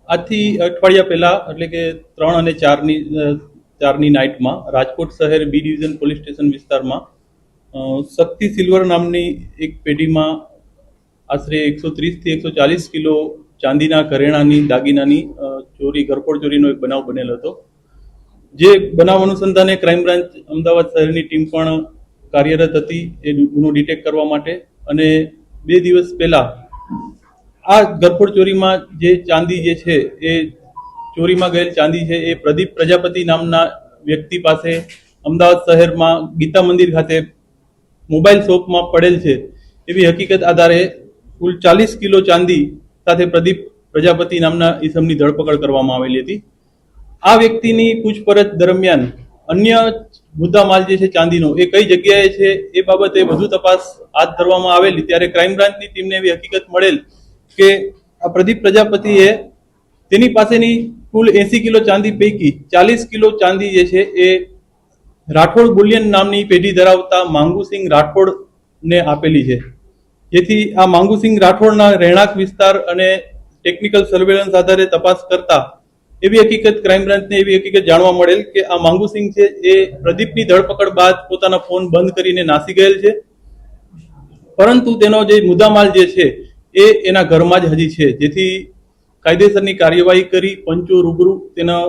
આજથી અઠવાડિયા પહેલા એટલે કે 3 અને 4ની નાઇટમાં રાજકોટ શહેર બી ડિવિઝન પોલીસ સ્ટેશન વિસ્તારમાં શક્તિ સિલ્વર નામની એક પેઢીમાં આશરે 130 થી 140 કિલો ચાંદીના ઘરેણાની દાગીનાની ચોરી ઘરફોડ ચોરીનો એક બનાવ બનેલો હતો. જે બનાવ અનુસંધાને ક્રાઇમ બ્રાન્ચ અમદાવાદ શહેરની ટીમ પણ કાર્યરત હતી એ ગુનો ડિટેક્ટ કરવા માટે. અને 2 દિવસ પહેલા આ ઘરફોડ ચોરીમાં જે ચાંદી જે છે એ ચોરીમાં ગયેલ ચાંદી છે એ પ્રદીપ પ્રજાપતિ નામના વ્યક્તિ પાસે અમદાવાદ શહેરમાં ગીતા મંદિર ખાતે મોબાઈલ શોપમાં પડેલ છે એવી હકીકત આધારે કુલ 40 કિલો ચાંદી સાથે પ્રદીપ પ્રજાપતિ નામના ઈસમની ધરપકડ કરવામાં આવેલી હતી. આ વ્યક્તિની પૂછપરછ દરમિયાન અન્ય મુદ્દામાલ જે છે ચાંદીનો એ કઈ જગ્યાએ છે એ બાબતે વધુ તપાસ હાથ ધરવામાં આવેલી ત્યારે ક્રાઇમ બ્રાન્ચની ટીમને એવી હકીકત મળેલ કે આ પ્રદીપ પ્રજાપતિએ તેની પાસેની કુલ 80 કિલો ચાંદી પૈકી 40 કિલો ચાંદી જે છે એ રાઠોડ બુલિયન નામની પેઢી ધરાવતા માંગુસિંહ રાઠોડને આપેલી છે. જેથી આ માંગુસિંહ રાઠોડના રહેણાંક વિસ્તાર અને ટેકનિકલ સર્વેલન્સ આધારે તપાસ કરતા એવી હકીકત ક્રાઇમ બ્રાન્ચને એવી હકીકત જાણવા મળેલ કે આ માંગુસિંહ છે એ પ્રદીપની ધરપકડ બાદ પોતાના ફોન બંધ કરીને નાસી ગયેલ છે. પરંતુ તેનો જે મુદ્દામાલ જે છે એ એના ઘરમાં જ હજી છે. જેથી કાયદેસરની કાર્યવાહી કરી પંચો રૂબરૂ તેના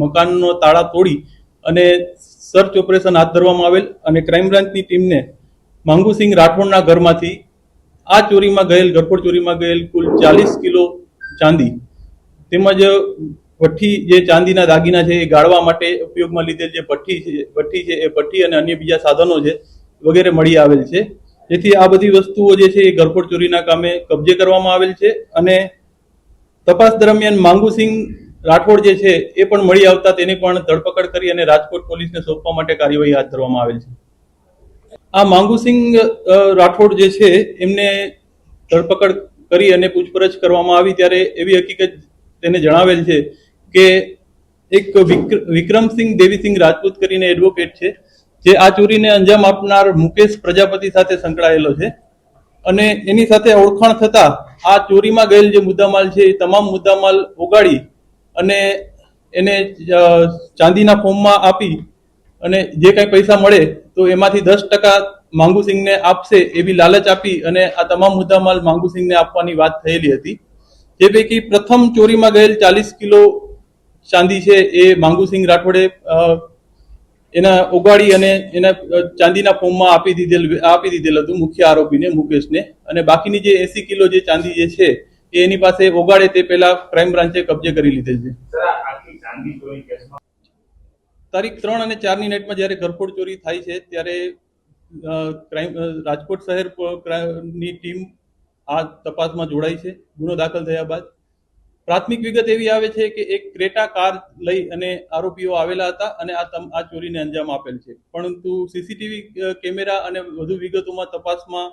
મકાનનો તાળા તોડી અને સર્ચ ઓપરેશન હાથ ધરવામાં આવેલ અને ક્રાઇમ બ્રાન્ચની ટીમને માંગુસિંહ રાઠોડના ઘરમાંથી આ ચોરીમાં ગયેલ ઘરફોડ ચોરીમાં ગયેલ કુલ 40 કિલો ચાંદી તેમજ ભઠ્ઠી જે ચાંદીના દાગીના છે એ ગાળવા માટે ઉપયોગમાં લીધેલ જે ભઠ્ઠી છે એ ભઠ્ઠી અને અન્ય બીજા સાધનો છે વગેરે મળી આવેલ છે. જેથી આ બધી વસ્તુઓ જે છે એ ઘરફોડ ચોરીના કામે કબજે કરવામાં આવેલ છે. અને તપાસ દરમિયાન માંગુસિંહ રાઠોડ જે છે એ પણ મળી આવતા તેની પણ ધરપકડ કરી અને રાજકોટ પોલીસને સોંપવા માટે કાર્યવાહી હાથ ધરવામાં આવેલ છે. આ માંગુસિંહ રાઠોડ જે છે એમને ધરપકડ કરી અને પૂછપરછ કરવામાં આવી ત્યારે એવી હકીકત તેને જણાવેલ છે કે એક વિક્રમસિંહ દેવીસિંહ રાજપૂત કરીને એડવોકેટ છે જે આ ચોરીને અંજામ આપનાર મુકેશ પ્રજાપતિ સાથે સંકળાયેલો છે. અને એની સાથે ઓળખાણ થતા આ ચોરીમાં ગયેલ જે મુદ્દામાલ છે એ તમામ મુદ્દામાલ ઓગાળી અને એને ચાંદીના ફોર્મમાં આપી અને જે કાંઈ પૈસા મળે તો એમાંથી 10% માંગુસિંહને આપશે એવી લાલચ આપી અને આ તમામ મુદ્દામાલ માંગુસિંહને આપવાની વાત થયેલી હતી. જે પૈકી પ્રથમ ચોરીમાં ગયેલ 40 કિલો ચાંદી છે એ માંગુસિંહ રાઠોડે એના ઓગાળી અને એના ચાંદીના ફોર્મમાં આપી દીધેલ હતું મુખ્ય આરોપીને મુકેશને. અને બાકીની જે 80 કિલો જે ચાંદી જે છે એ એની પાસે ઓગાળે તે પહેલા ક્રાઇમ બ્રાન્ચે કબજે કરી લીધેલ છે. તારીખ 3 અને 4ની નાઇટમાં જ્યારે ઘરફોડ ચોરી થાય છે ત્યારે રાજકોટ શહેરની ટીમ આ તપાસમાં જોડાઈ છે. ગુનો દાખલ થયા બાદ પ્રાથમિક વિગત એવી આવે છે કે એક ક્રેટા કાર લઈ અને આરોપીઓ આવેલા હતા અને આ ચોરીને અંજામ આપેલ છે. પરંતુ સીસીટીવી કેમેરા અને વધુ વિગતોમાં તપાસમાં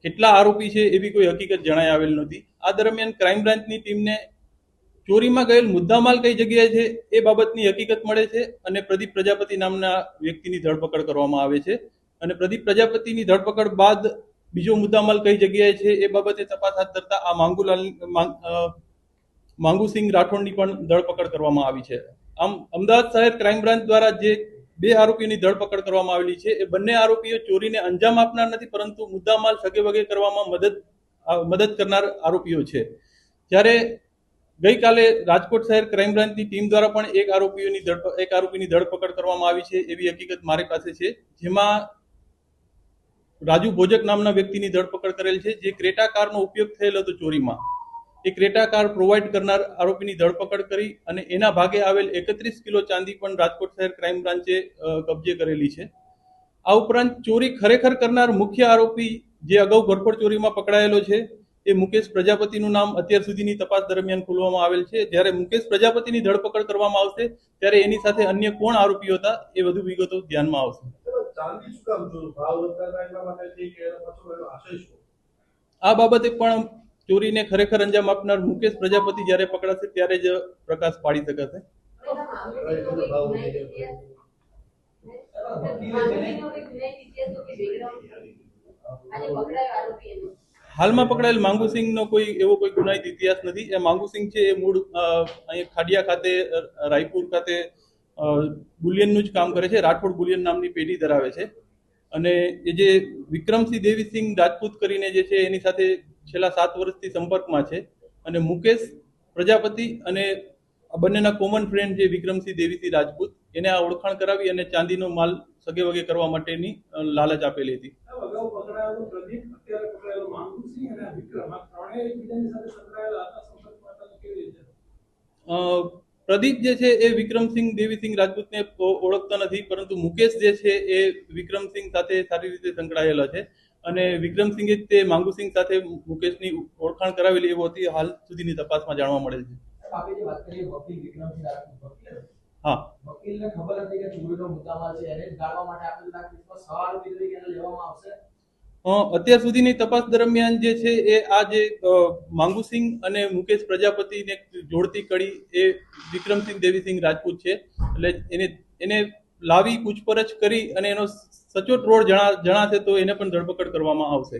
કેટલા આરોપી છે એવી કોઈ હકીકત જણાઈ આવેલ નથી. આ દરમિયાન ક્રાઇમ બ્રાન્ચની ટીમને ચોરીમાં ગયેલ મુદ્દામાલ કઈ જગ્યાએ છે એ બાબતની હકીકત મળે છે અને પ્રદીપ પ્રજાપતિ નામના વ્યક્તિની ધરપકડ કરવામાં આવે છે. અને પ્રદીપ પ્રજાપતિની ધરપકડ બાદ બીજો મુદ્દામાલ કઈ જગ્યાએ છે એ બાબતે તપાસ હાથ ધરતા આ માંગુસિંહ રાઠોડની પણ ધરપકડ કરવામાં આવી છે. આમ અમદાવાદ શહેર ક્રાઇમ બ્રાન્ચ દ્વારા જે 2 આરોપીઓની ધરપકડ કરવામાં આવેલી છે એ બંને આરોપીઓ ચોરીને અંજામ આપનાર નથી પરંતુ મુદ્દામાલ સગે વગે કરવામાં મદદ કરનાર આરોપીઓ છે. જ્યારે ગઈકાલે રાજકોટ શહેર ક્રાઇમ બ્રાન્ચની ટીમ દ્વારા પણ એક આરોપીની ધરપકડ કરવામાં આવી છે એવી હકીકત મારી પાસે છે. જેમાં રાજુ ભોજક નામના વ્યક્તિની ધરપકડ કરેલ છે જે ક્રેટા કારનો ઉપયોગ થયેલ હતો ચોરીમાં. એ ક્રેટા કાર પ્રોવાઈડ કરનાર આરોપીની ધરપકડ કરી અને એના ભાગે આવેલ 31 કિલો ચાંદી પણ રાજકોટ શહેર ક્રાઇમ બ્રાન્ચે કબજે કરેલી છે. આ ઉપરાંત ચોરી ખરેખર કરનાર મુખ્ય આરોપી જે અગાઉ ઘરફોડ ચોરીમાં પકડાયેલો છે એ મુકેશ પ્રજાપતિનું નામ અત્યાર સુધીની તપાસ દરમિયાન ખોલવામાં આવેલ છે. જ્યારે મુકેશ પ્રજાપતિની ધરપકડ કરવામાં આવશે ત્યારે એની સાથે અન્ય કોણ આરોપીઓ હતા એ વધુ વિગતો ધ્યાનમાં આવશે. આ બાબતે પણ ચોરીને ખરેખર અંજામ આપનાર મુકેશ પ્રજાપતિ જ્યારે પકડાશે ત્યારે જ પ્રકાશ પાડી શકાશે. હાલમાં પકડાયેલ માંગુસિંહનો કોઈ એવો કોઈ ગુનાહિત ઇતિહાસ નથી. એ માંગુસિંહ છે એ મૂળ અહીંયા ખાડિયા ખાતે રાયપુર ખાતે બુલિયનનું જ કામ કરે છે. રાઠોડ બુલિયન નામની પેઢી ધરાવે છે. અને એ જે વિક્રમસિંહ દેવીસિંહ રાજપૂત કરીને જે છે એની સાથે છેલ્લા 7 વર્ષથી સંપર્કમાં છે. અને મુકેશ પ્રજાપતિ અને આ બંનેના કોમન ફ્રેન્ડ જે વિક્રમસિંહ દેવીસિંહ રાજપૂત એને આ ઓળખાણ કરાવી અને ચાંદીનો માલ સગે વગે કરવા માટેની લાલચ આપેલી હતી. અગાઉ પકડાયેલો પ્રદીપ, અત્યારે પકડાયેલો માંગુસિંહ અને વિક્રમ, આ ત્રણેય એકબીજાની સાથે સંકળાયેલા હતા, સંપર્કમાં હતા, તો કેવી રીતે? પ્રદીપ જે છે એ વિક્રમસિંહ દેવીસિંહ રાજપૂતને ઓળખતા નથી, પરંતુ મુકેશ જે છે એ વિક્રમસિંહ સાથે સારી રીતે સંકળાયેલા છે. અને વિક્રમસિંહે જ તે માંગુસિંહ સાથે મુકેશની ઓળખાણ કરાવેલી એવું હતી હાલ સુધીની તપાસમાં જાણવા મળેલ છે. આપણે જે વાત કરીએ વકીલ વિક્રમસિંહ રાજપૂત વકીલ, હા, વકીલને ખબર હતી કે ચોરીનો મુદ્દામાલ છે, એને ગાળવા માટે આપણે આ કેસમાં સહારૂપી તરીકે એને લેવામાં આવશે. અત્યાર સુધીની તપાસ દરમિયાન જે છે એ આ જે માંગુસિંહ અને મુકેશ પ્રજાપતિને જોડતી કડી એ વિક્રમસિંહ દેવીસિંહ રાજપૂત છે. એટલે એને લાવી પૂછપરછ કરી અને એનો સચોટ રોડ જણાશે તો એને પણ ધરપકડ કરવામાં આવશે.